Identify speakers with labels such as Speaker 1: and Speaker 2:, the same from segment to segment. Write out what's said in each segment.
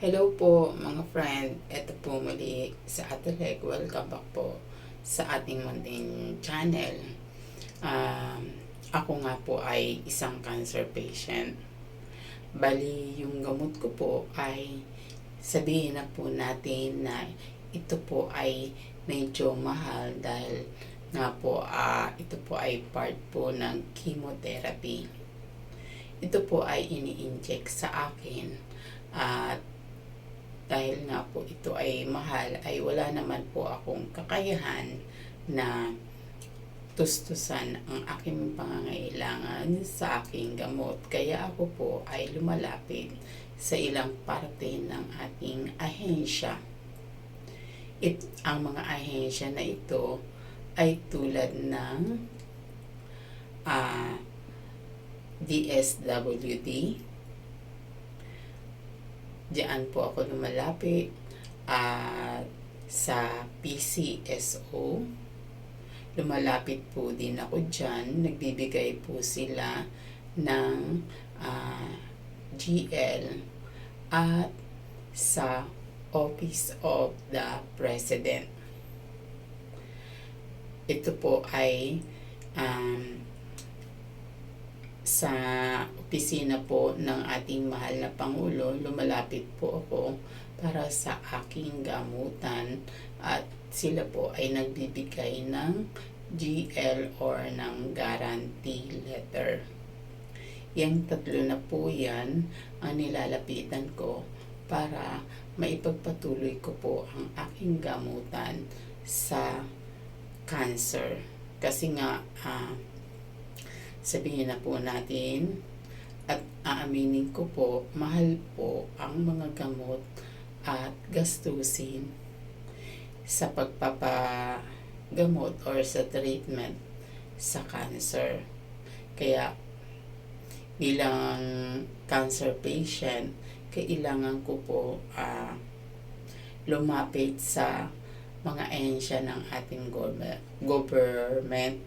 Speaker 1: Hello po mga friend, ito po muli sa Ateleg. Welcome back po sa ating munting channel. Ako nga po ay isang cancer patient. Bali, yung gamot ko po ay sabihin na po natin na ito po ay medyo mahal dahil nga po ito po ay part po ng chemotherapy. Ito po ay ini-inject sa akin at dahil nga po ito ay mahal, ay wala naman po akong kakayahan na tustusan ang aking pangangailangan sa aking gamot. Kaya ako po ay lumalapit sa ilang parte ng ating ahensya. Ang mga ahensya na ito ay tulad ng DSWD. Diyan po ako lumalapit sa PCSO. Lumalapit po din ako dyan. Nagbibigay po sila ng GL at sa Office of the President. Ito po ay sa opisina po ng ating mahal na Pangulo. Lumalapit po ako para sa aking gamutan at sila po ay nagbibigay ng GL or ng guarantee letter. Yang tatlo na po yan ang nilalapitan ko para maipagpatuloy ko po ang aking gamutan sa cancer. Kasi nga sabihin na po natin at aaminin ko po, mahal po ang mga gamot at gastusin sa pagpapagamot or sa treatment sa cancer. Kaya bilang cancer patient, kailangan ko po lumapit sa mga ahensya ng ating government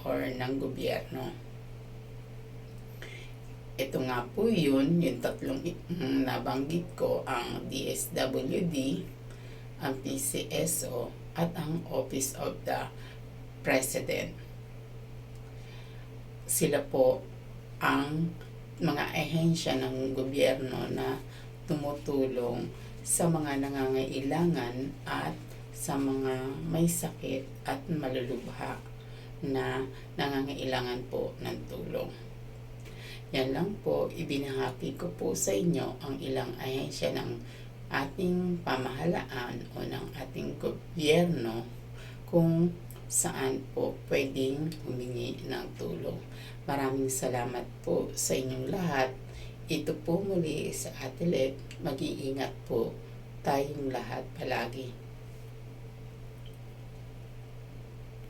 Speaker 1: or ng gobyerno. Ito nga po yung tatlong nabanggit ko, ang DSWD, ang PCSO, at ang Office of the President. Sila po ang mga ahensya ng gobyerno na tumutulong sa mga nangangailangan at sa mga may sakit at malulubha na nangangailangan po ng tulong. Yan lang po, ibinahagi ko po sa inyo ang ilang ahensya ng ating pamahalaan o ng ating gobyerno kung saan po pwedeng humingi ng tulong. Maraming salamat po sa inyong lahat. Ito po muli sa Ateleg. Mag-iingat po tayong lahat palagi.